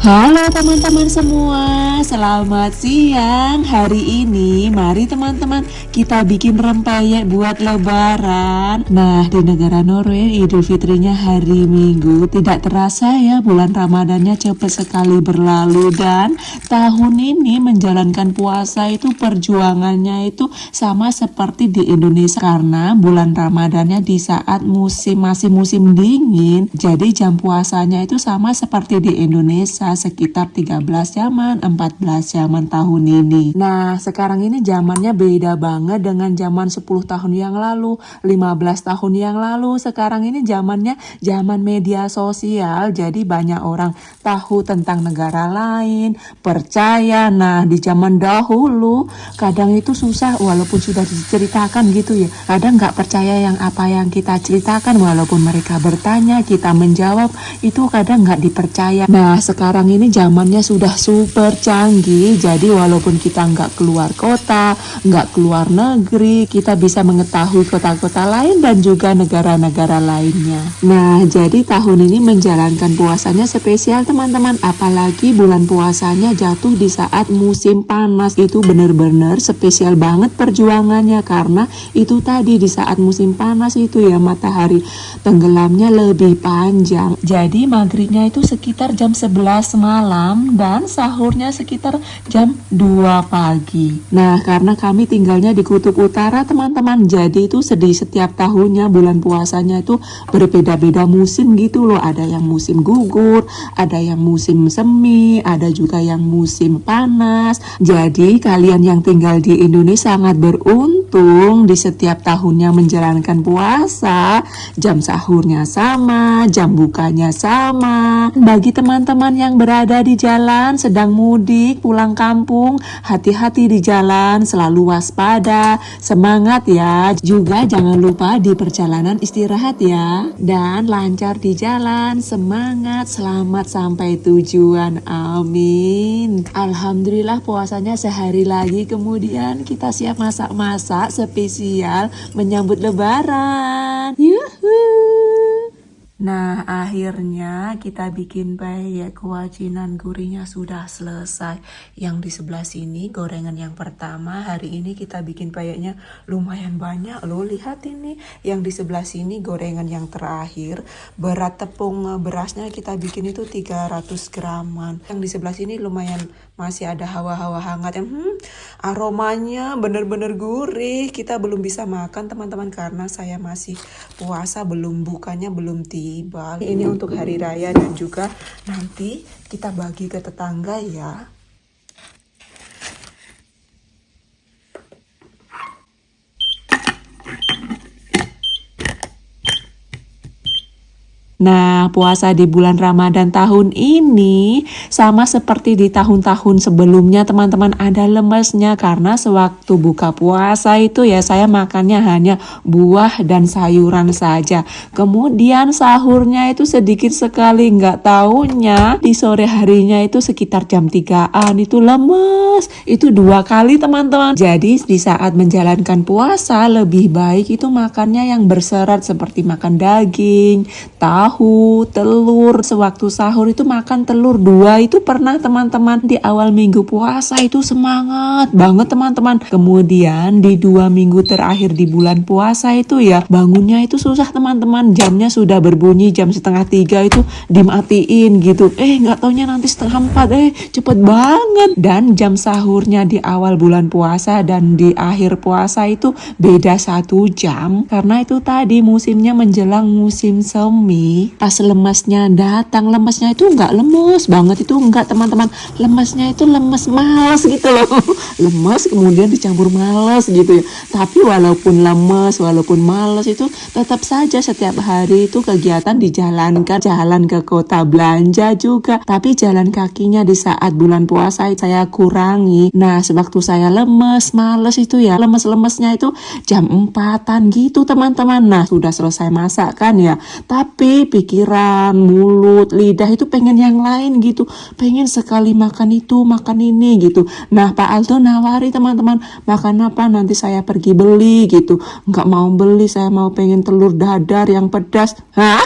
Halo teman-teman semua, selamat siang. Hari ini mari teman-teman kita bikin rempeyek buat lebaran. Nah, di negara Norway Idul Fitrinya hari Minggu. Tidak terasa ya, bulan Ramadannya cepat sekali berlalu. Dan tahun ini menjalankan puasa itu perjuangannya itu sama seperti di Indonesia, karena bulan Ramadannya di saat masih musim dingin. Jadi jam puasanya itu sama seperti di Indonesia, sekitar 13 jaman, 14 jaman tahun ini. Nah, sekarang ini zamannya beda banget dengan zaman 10 tahun yang lalu, 15 tahun yang lalu. Sekarang ini zamannya zaman media sosial, jadi banyak orang tahu tentang negara lain, percaya. Nah, di zaman dahulu kadang itu susah, walaupun sudah diceritakan gitu ya, kadang nggak percaya yang apa yang kita ceritakan, walaupun mereka bertanya, kita menjawab, itu kadang nggak dipercaya. Nah, sekarang ini zamannya sudah super canggih, jadi walaupun kita nggak keluar kota, nggak keluar negeri, kita bisa mengetahui kota-kota lain dan juga negara-negara lainnya. Nah, jadi tahun ini menjalankan puasanya spesial teman-teman, apalagi bulan puasanya jatuh di saat musim panas. Itu benar-benar spesial banget perjuangannya, karena itu tadi di saat musim panas itu ya matahari tenggelamnya lebih panjang. Jadi maghribnya itu sekitar jam 11 malam dan sahurnya sekitar jam 2 pagi. Nah, karena kami tinggalnya di Kutub Utara teman-teman, jadi itu setiap tahunnya bulan puasanya itu berbeda-beda musim gitu loh. Ada yang musim gugur, ada yang musim semi, ada juga yang musim panas. Jadi kalian yang tinggal di Indonesia sangat beruntung, di setiap tahunnya menjalankan puasa, jam sahurnya sama, jam bukanya sama. Bagi teman-teman yang berada di jalan, sedang mudik, pulang kampung, hati-hati di jalan, selalu waspada, semangat ya. Juga jangan lupa di perjalanan istirahat ya. Dan lancar di jalan, semangat, selamat sampai tujuan, amin. Alhamdulillah puasanya sehari lagi, kemudian kita siap masak-masak spesial menyambut lebaran. Yuhuu. Nah, akhirnya kita bikin peyek, kewajiban gurihnya sudah selesai. Yang di sebelah sini gorengan yang pertama. Hari ini kita bikin peyeknya lumayan banyak loh, lihat ini. Yang di sebelah sini gorengan yang terakhir. Berat tepung berasnya kita bikin itu 300 graman. Yang di sebelah sini lumayan masih ada hawa-hawa hangat yang aromanya bener-bener gurih. Kita belum bisa makan teman-teman karena saya masih puasa, bukanya belum tiba. Ini untuk hari raya dan juga nanti kita bagi ke tetangga ya. Nah, puasa di bulan Ramadan tahun ini sama seperti di tahun-tahun sebelumnya teman-teman, ada lemesnya karena sewaktu buka puasa itu ya saya makannya hanya buah dan sayuran saja. Kemudian sahurnya itu sedikit sekali, nggak taunya di sore harinya itu sekitar jam 3-an itu lemes. Itu 2 kali teman-teman. Jadi di saat menjalankan puasa lebih baik itu makannya yang berserat seperti makan daging, tahu, telur. Sewaktu sahur itu makan telur 2 itu pernah teman-teman. Di awal minggu puasa itu semangat banget teman-teman. Kemudian di 2 minggu terakhir di bulan puasa itu ya bangunnya itu susah teman-teman. Jamnya sudah berbunyi jam 2:30 itu dimatiin gitu. Nggak taunya nanti 3:30, cepet banget. Dan jam sahurnya di awal bulan puasa dan di akhir puasa itu beda 1 jam. Karena itu tadi musimnya menjelang musim semi. Pas lemesnya datang, lemesnya itu nggak lemes banget, itu enggak teman-teman, lemesnya itu lemes males gitu loh. Lemes kemudian dicampur males gitu ya. Tapi walaupun lemes, walaupun males itu tetap saja setiap hari itu kegiatan dijalankan, jalan ke kota belanja juga. Tapi jalan kakinya di saat bulan puasa saya kurangi. Nah, sewaktu saya lemes, males itu ya, lemes-lemesnya itu jam 4-an gitu teman-teman. Nah, sudah selesai masak kan ya, tapi pikiran, mulut, lidah itu pengen yang lain gitu, pengen sekali makan itu, makan ini gitu. Nah, Pak Aldo nawari teman-teman, makan apa, nanti saya pergi beli gitu. Nggak mau beli, saya mau pengen telur dadar yang pedas. Hah?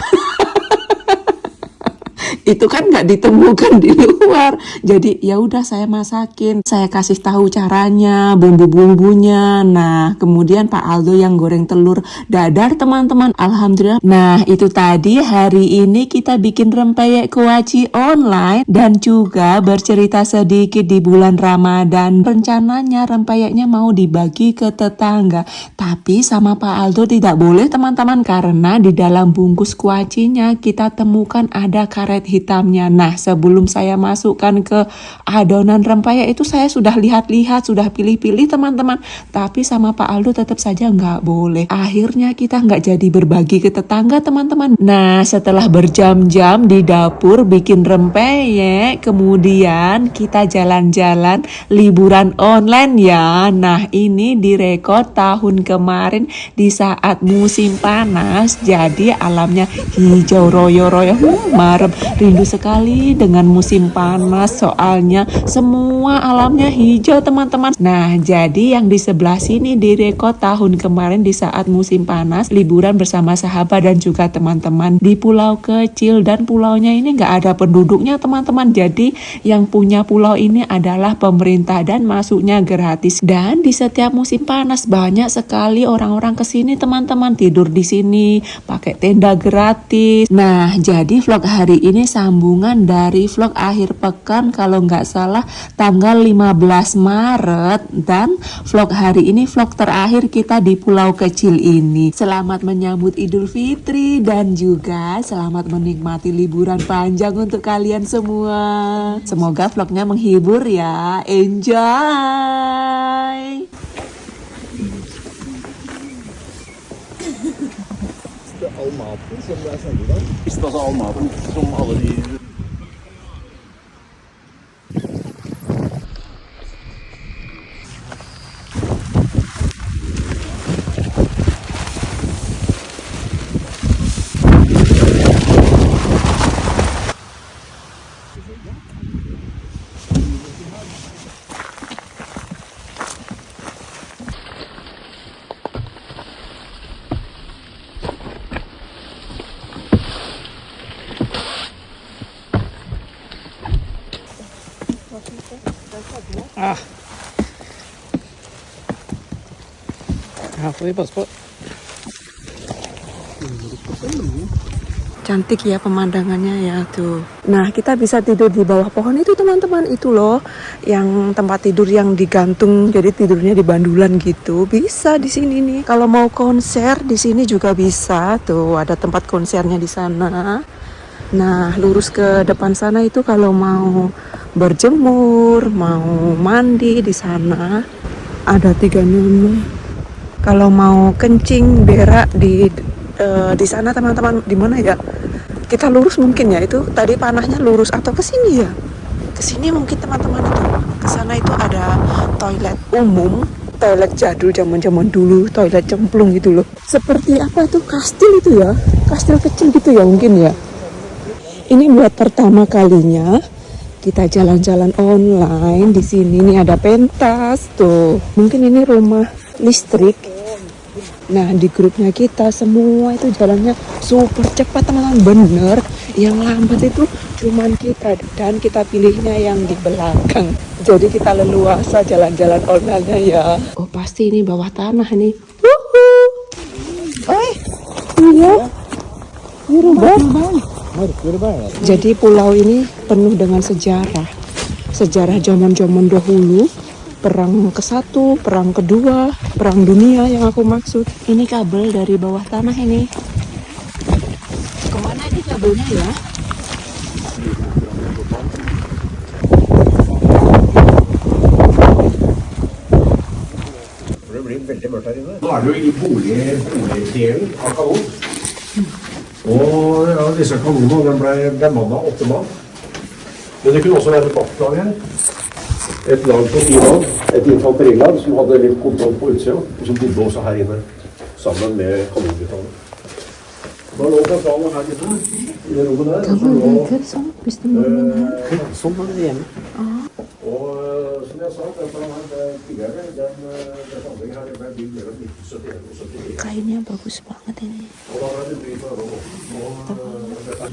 itu kan nggak ditemukan di luar. Jadi ya udah saya masakin, saya kasih tahu caranya, bumbu-bumbunya. Nah, kemudian Pak Aldo yang goreng telur dadar teman-teman. Alhamdulillah. Nah, itu tadi hari ini kita bikin rempeyek kuaci online dan juga bercerita sedikit di bulan Ramadan. Rencananya rempeyeknya mau dibagi ke tetangga, tapi sama Pak Aldo tidak boleh teman-teman, karena di dalam bungkus kuacinya kita temukan ada karet hitamnya. Nah, sebelum saya masukkan ke adonan rempeyek itu saya sudah lihat-lihat, sudah pilih-pilih teman-teman, tapi sama Pak Aldo tetap saja nggak boleh. Akhirnya kita nggak jadi berbagi ke tetangga teman-teman. Nah, setelah berjam-jam di dapur bikin rempeyek, kemudian kita jalan-jalan liburan online ya. Nah, ini direkod tahun kemarin di saat musim panas, jadi alamnya hijau royo-royo, marem, rindu sekali dengan musim panas, soalnya semua alamnya hijau teman-teman. Nah, jadi yang di sebelah sini direkod tahun kemarin di saat musim panas, liburan bersama sahabat dan juga teman-teman di pulau kecil, dan pulaunya ini nggak ada penduduknya teman-teman, jadi yang punya pulau ini adalah pemerintah dan masuknya gratis. Dan di setiap musim panas banyak sekali orang-orang kesini teman-teman, tidur di sini pakai tenda gratis. Nah, jadi vlog hari ini sambungan dari vlog akhir pekan kalau nggak salah tanggal 15 Maret, dan vlog hari ini vlog terakhir kita di pulau kecil ini. Selamat menyambut Idul Fitri dan juga selamat menikmati liburan panjang untuk kalian semua. Semoga vlognya menghibur ya. Enjoy. All maten som det sendt i dag. Spiste altså all maten som alle de. Ja, får vi passe på. Cantik ya pemandangannya ya tuh. Nah, kita bisa tidur di bawah pohon itu teman-teman, itu loh yang tempat tidur yang digantung, jadi tidurnya di bandulan gitu. Bisa di sini nih. Kalau mau konser di sini juga bisa. Tuh ada tempat konsernya di sana. Nah, lurus ke depan sana itu kalau mau berjemur, mau mandi di sana ada 3 nama. Kalau mau kencing, berak di sana teman-teman, di mana ya? Kita lurus mungkin ya, itu tadi panahnya lurus atau ke sini ya? Ke sini mungkin teman-teman, itu. Ke sana itu ada toilet umum, toilet jadul zaman-zaman dulu, toilet cemplung gitu loh. Seperti apa tuh, kastil itu ya? Kastil kecil gitu ya mungkin ya. Ini buat pertama kalinya kita jalan-jalan online di sini. Nih ada pentas tuh. Mungkin ini rumah listrik. Nah, di grupnya kita semua itu jalannya super cepat teman-teman, bener. Yang lambat itu cuman kita, dan kita pilihnya yang di belakang. Jadi kita leluasa jalan-jalan online-nya ya. Oh, pasti ini bawah tanah nih. Iya. Ini rubah. Jadi pulau ini penuh dengan sejarah. Sejarah zaman-zaman dahulu. Perang ke-1, perang kedua, perang dunia yang aku maksud. Ini kabel dari bawah tanah ini. Kemana ini kabelnya ya? Det blir veldig mørkt her inne. Nå er det jo i boligdelen av Kanon. Og ja, disse kanonene den ble bemannet 8 mann. Men det kunne også være et vaktlag her. Et lag på 4 lag, et infanterilag som hadde litt kontroll på utsida, og som bodde også her inne, sammen med kanonguttene. Da lå befalene her inne, i det rommet der. Sånn var det hjemme. Og som jeg sa, dette her tidligere, det anlegget her ble bygd mellom 1971 og 74. Kainnya bagus banget ini. Og da ble det bygd for å dette er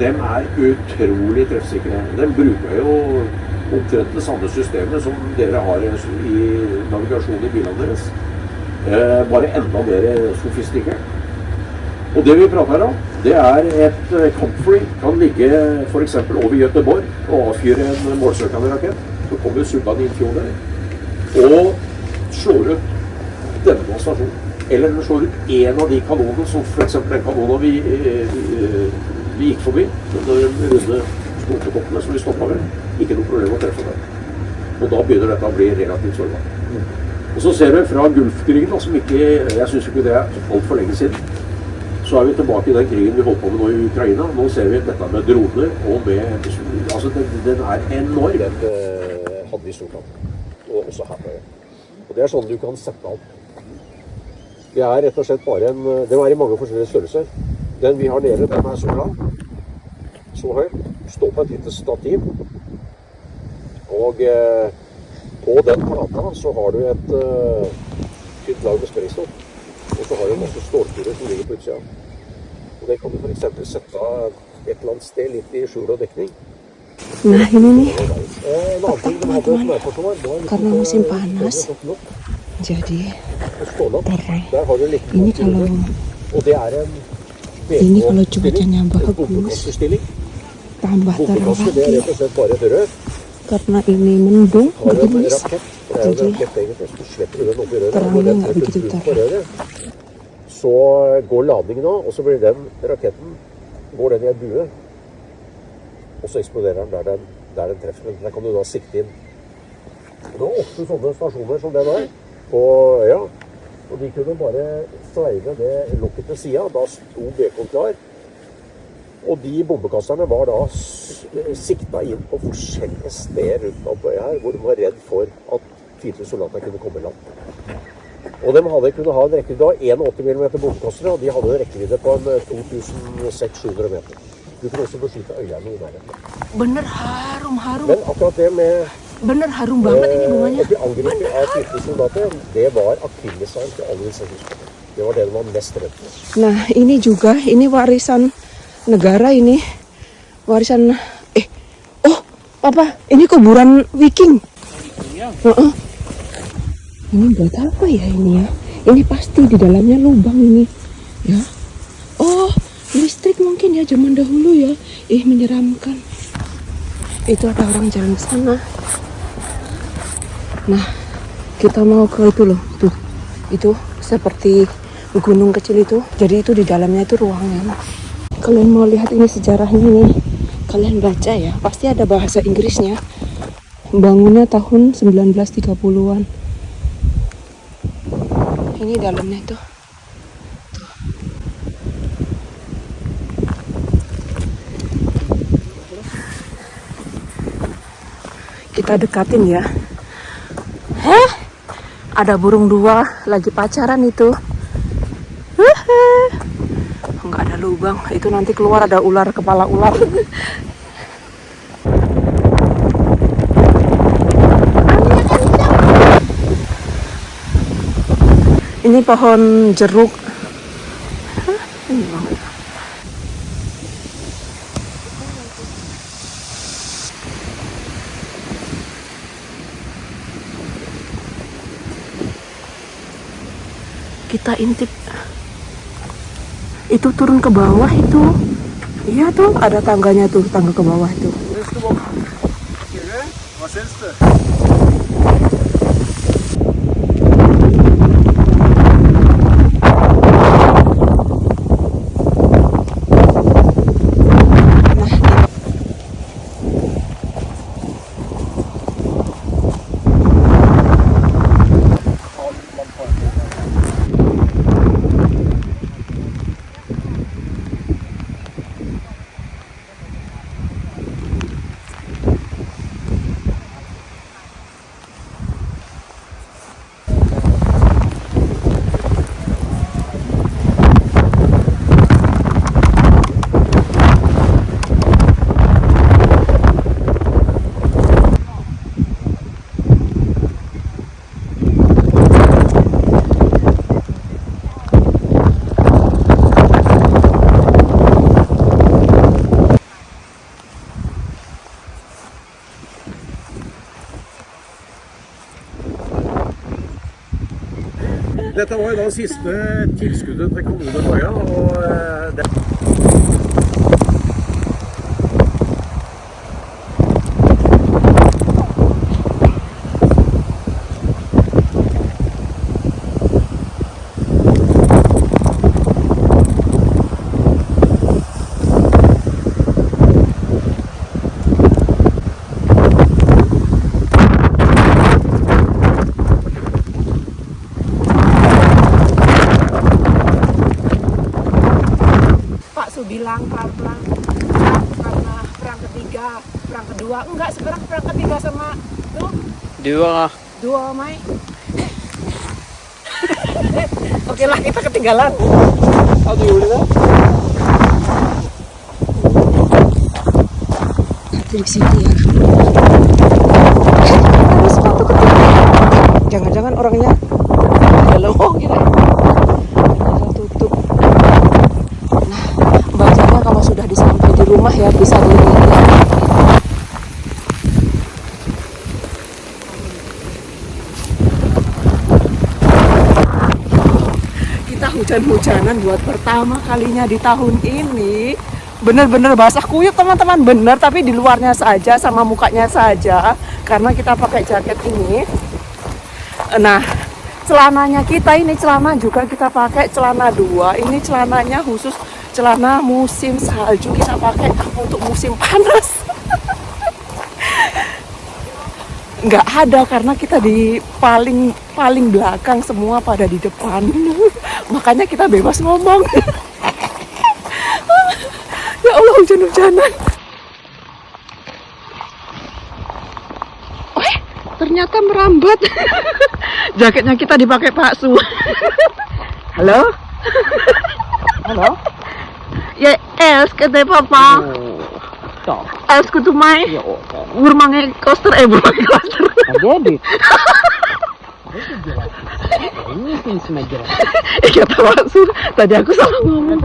Dem er utrolig treffsikre. De bruker jo omtrent det samme systemet som dere har i navigasjon i bilene deres. Bare enda mer sofistikert. Og det vi prater om, det er et kampfly kan ligge for eksempel over Göteborg og avfyre en målsøkende rakett. Så kommer Subban inn fjorden og slår ut denne stasjonen. Eller den slår ut en av de kanonene, som for eksempel den kanonen vi gikk forbi. Den runde snotekoppene som vi stoppet ved. Ikke noe problem å treffe den. Og da begynner dette å bli relativt sårbart. Og så ser vi fra Gulfkrigen, som ikke, jeg synes ikke det er alt for lenge siden, så er vi tilbake i den krigen vi holdt på med nå i Ukraina. Nå ser vi dette med droner, og med, altså den er enorm. Den hadde vi stort av, og også her på det. Og det er sånn du kan sette opp. Det er rett og slett bare en, den er i mange forskjellige størrelser. Den vi har nede, den er så lang, så høy, står på et lite stativ. Og på den plata så har du et tynt lag med sprengstoff. Og så har du masse stålkurer som ligger på utsida. Og det kan du for eksempel sette av et eller annet sted litt i skjul og dekning. Nah ini nih, teman-teman, karena musim panas, jadi terang. Ini kalau cuacanya bagus, tambah terang lagi. Karena ini mendung, gerimis, jadi terangnya nggak begitu terang. Så går ladningen av, og så blir den raketten går den i en bue. Og så eksploderer den der den treffer. Der kan du da sikte inn. Det var 8 sånne stasjoner som den er på øya. Og de kunne bare sveive det lokket til siden. Da sto BK klar. Og de bombekasterne var da sikta inn på forskjellige steder rundt på øya her, hvor de var redd for at fiendtlige soldater kunne komme i land. Og de kunne ha en rekkevidde av 81 mm bombekastere, og de hadde en rekkevidde på en 2600 meter. Du kunne også beskytte øyene i nærheten. Bener harum. Men akkurat det med Bener harum banget ini bunganya. å bli angrepet av fiendtlige soldater, det var akilleshælen til alle disse husene. Det var det de var mest redd for. Nah ini juga, ini warisan negara ini. Warisan, oh papa, ini kuburan Viking. Ini buat apa ya ini ya? Ini pasti di dalamnya lubang ini, ya. Oh, listrik mungkin ya zaman dahulu ya. Menyeramkan. Itu ada orang jalan ke sana. Nah, kita mau ke itu loh, tuh. Itu seperti gunung kecil itu. Jadi itu di dalamnya itu ruangan. Kalian mau lihat ini sejarahnya nih. Kalian baca ya, pasti ada bahasa Inggrisnya. Bangunnya tahun 1930-an. Ini dalamnya tuh. Kita dekatin ya. Ada burung 2 lagi pacaran itu. Enggak ada lubang. Itu nanti keluar ada ular, kepala ular. Ini pohon jeruk. Ini banget. Kita intip. Itu turun ke bawah itu. Iya tuh, ada tangganya tuh, tangga ke bawah itu. Dette var jo da siste tilskuddet til kommunen Møya, og det bilang pelan-pelan karena perang ketiga, perang kedua, enggak sekarang perang ketiga sama tuh dua Mai. Oke lah, kita ketinggalan. Di sini ya. Ada sepatu ketinggalan. Jangan-jangan orangnya dalam kira. Tutup. Bacanya kalau sudah disampai di rumah ya bisa dilihat. Kita hujan-hujanan buat pertama kalinya di tahun ini. Bener-bener basah kuyup teman-teman, bener, tapi di luarnya saja sama mukanya saja karena kita pakai jaket ini. Nah, celananya kita ini celana juga kita pakai celana 2. Ini celananya khusus celana musim salju, kita pakai untuk musim panas. Nggak ada karena kita di paling belakang, semua pada di depan. Makanya kita bebas ngomong. Ya Allah, hujan-hujanan. Ternyata merambat. Jaketnya kita dipakai Pak Su. Halo? Halo? Ja, jag älskar dig pappa. Ja. Älskar du mig? Ja. Hur många kostar Ebroy? Ja, det är dyrt. Det är ingenting som är gratis. Kata Pak Su, tadi aku salah ngomong.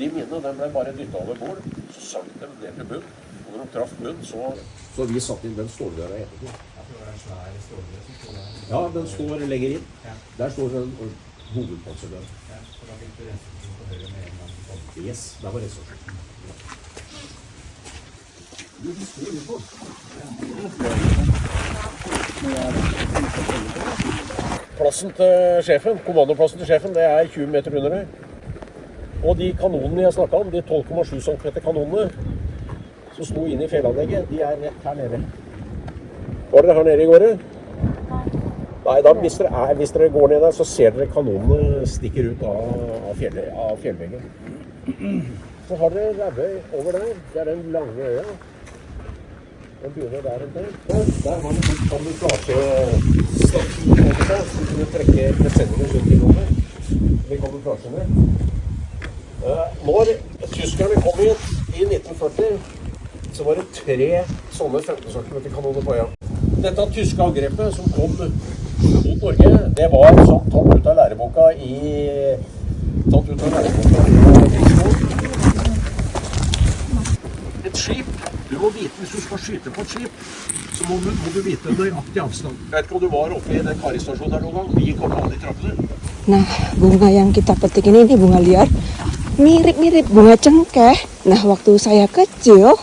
de minnene den ble bare dyttet over bord, så sank de ned til bunn. Og når de traff bunn, så vi satt inn den ståldøra etterpå. Ja, den står lenger inn. Der står den hovedpanserdøra. Yes, der var ressursen. Plassen til sjefen, kommandoplassen til sjefen, det er 20 meter under her. Og de kanonene jeg snakket om, de 12,7 cm kanonene som sto inne i fjellanlegget, de er rett her nede. Var dere her nede i går? Nei, da, hvis dere går ned der, så ser dere kanonene stikker ut av fjellveggen. Så har dere Rævøy over der, det er den lange øya. Den begynner der en del. Der har det fått kamuflasjestasjon over seg, så kunne trekke presenninger rundt i rommet. Det kamuflasjene. Når tyskerne kom inn i 1940, så var det 3 sånne 15 cm kanoner på øya. Dette tyske angrepet som kom mot Norge, det var sånn tatt ut av læreboka i et skip. Du må vite, hvis du skal skyte på et skip, så må du vite nøyaktig avstand. Jeg vet ikke om du var oppe i den karistasjonen der noen gang. Vi gikk opp alle de trappene. Nah, bunga yang kita petik ini bunga liar. Mirip-mirip bunga cengkeh. Nah, waktu saya kecil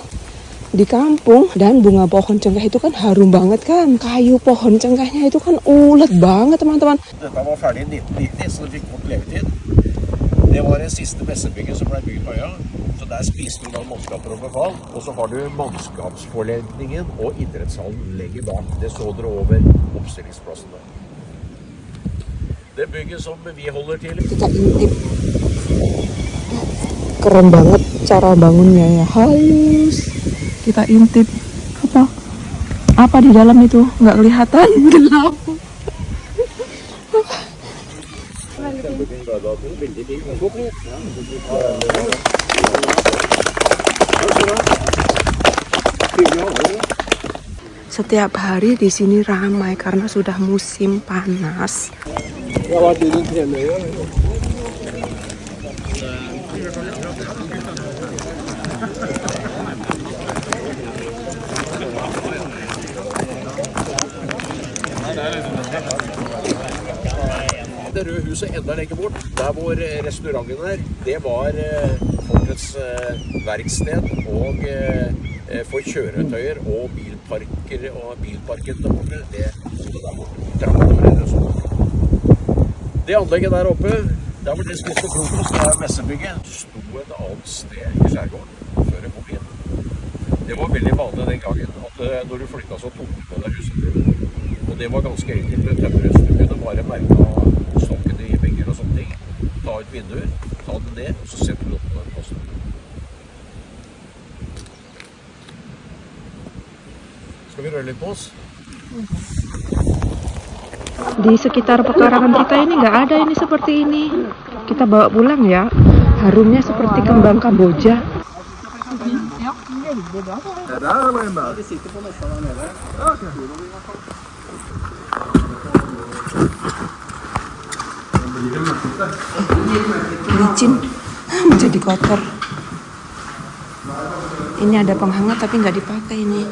di kampung dan bunga pohon cengkeh itu kan harum banget kan. Kayu pohon cengkehnya itu kan ulet banget, teman-teman. Dette var ferdig i 1990, så det fikk godt levetid. Det var det siste messebygget som ble bygget på øya. Så der spiste du da mannskaper og befal. Og så har du mannskapsforledningen og idrettshallen legger bak. Det så dere over oppstillingsplassen der. Det bygget som vi holder til. Kita intip. Keren banget cara bangunnya ya, halus. Kita intip. Apa di dalam itu? Nggak kelihatan, gelap. Setiap hari di sini ramai karena sudah musim panas. Det røde huset enda lenger bort, der hvor restauranten er, det var folkets verksted og for kjøretøyer og bilparker og bilparken der borte, det der borte. Det anlegget der oppe, der hvor det spiste frokost, det er messebygget, sto et annet sted i skjærgården før jeg kom inn. Det var veldig vanlig den gangen at når du flyttet så tok du med deg huset. Og det var ganske enkelt med tømmerhus. Du kunne bare merke stokken i vegger og sånne ting. Ta ut vinduer, ta den ned, og så setter du opp på den posten. Skal vi røre litt på oss? Di sekitar pekarangan kita ini nggak ada ini seperti ini. Kita bawa pulang ya. Harumnya seperti kembang Kamboja. Licin, menjadi kotor. Ini ada penghangat tapi nggak dipakai ini.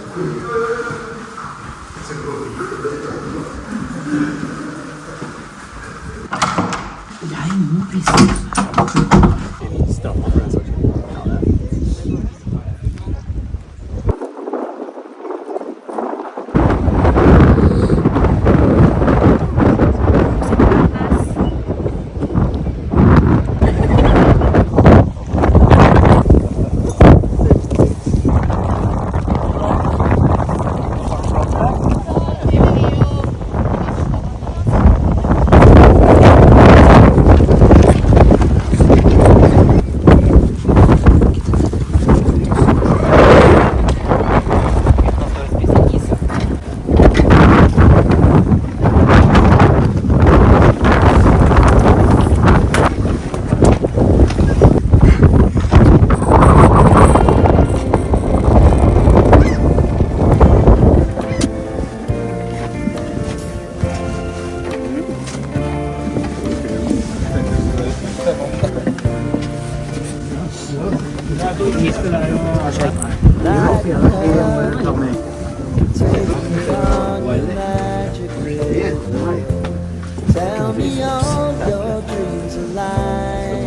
Tell me all your dreams align.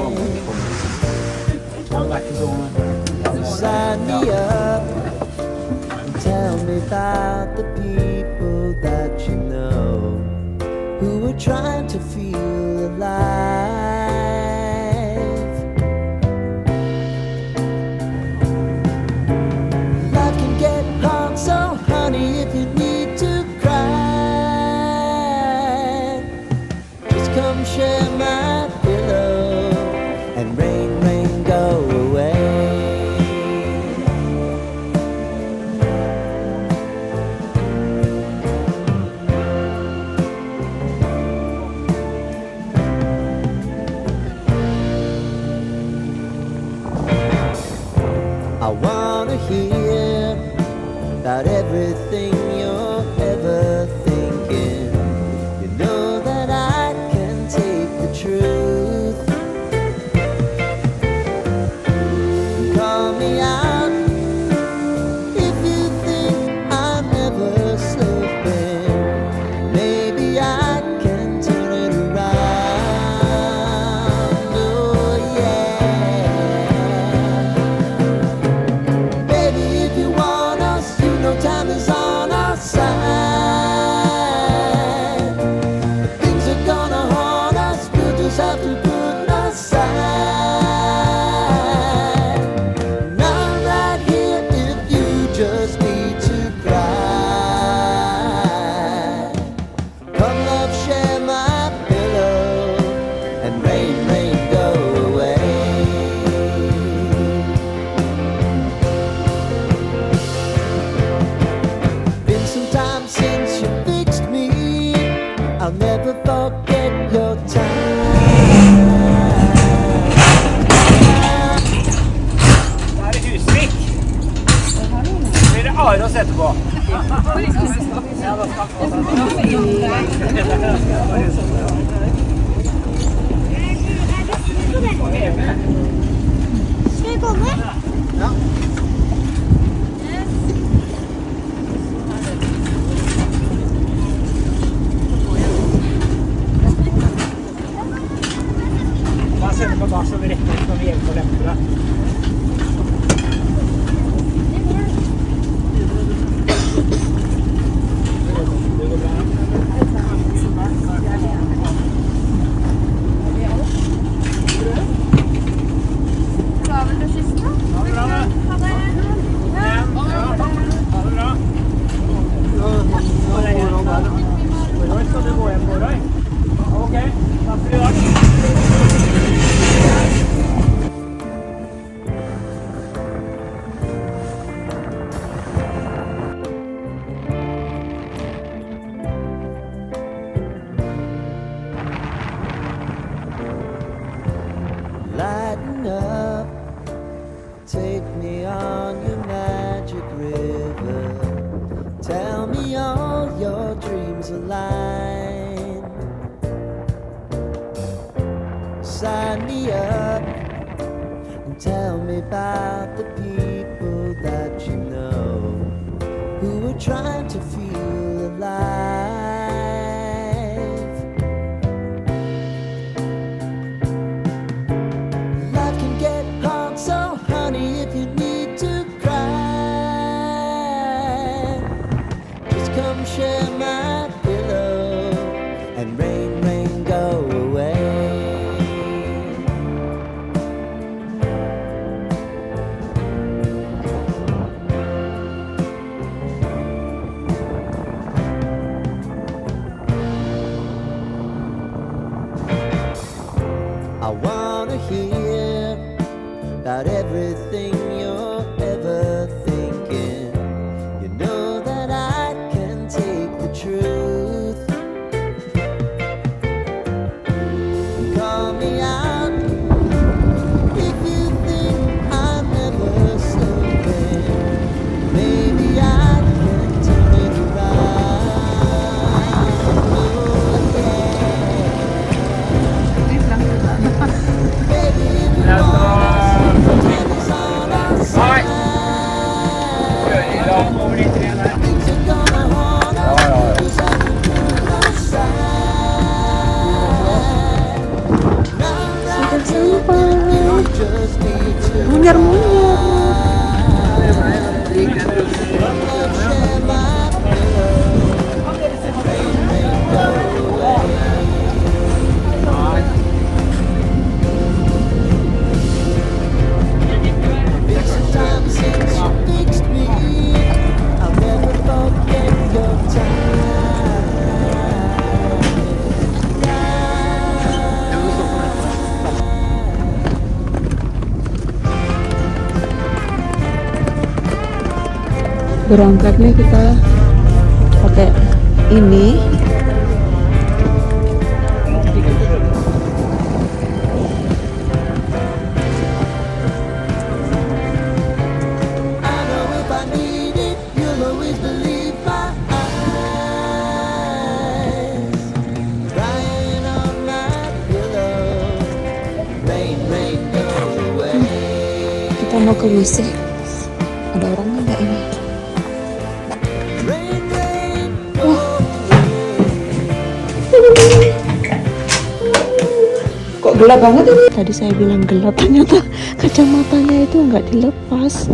Sign me up and tell me about the people that you know who are trying to feel alive. Life can get hard, so honey, if you need to cry, just come share my pillow and rain, rain, go away. I wanna hear about everything you're ever thinking. You know that I can take the truth. Call me out if you think I'm ever slipping. Maybe I can turn it around. Oh yeah. Baby, if you want us, you know time is on our side. But things are gonna haunt us, we'll just have to put them aside. And I'm right here if you just need to cry. Come love, share my pillow and rain, rain, go away. Been some time since you fixed me. I'll never forget your time. Da er det Husvik. Blir det Aros etterpå. Lighten up, take me on your magic river. Tell me all your dreams align. Sign me up and tell me about the people that you know who are trying to feel alive. Life can get hard, so honey, if you need to cry, just come share my pillow and rain, rain, go away. I wanna hear about everything you're ever thinking. You know that I can take the truth. Call me out if you think I'm never sleeping. Maybe I can turn it around. Oh, yeah. Baby, if you want tennis on our side, things are gonna haunt us, 'cause I can prove no side. Now that you just need to share my pillow. Rain, rain, go away. It's a time since you fixed me. I'll never forget your Berangkatnya kita pakai ini. I know if I need it, you'll always believe my eyes. Crying on my pillow. Rain, rain, go away. Kita mau ke WC. Ada orangnya nggak ini? Rain, rain, go Kok gelap banget ini? Tadi saya bilang gelap, ternyata kacamatanya itu nggak dilepas.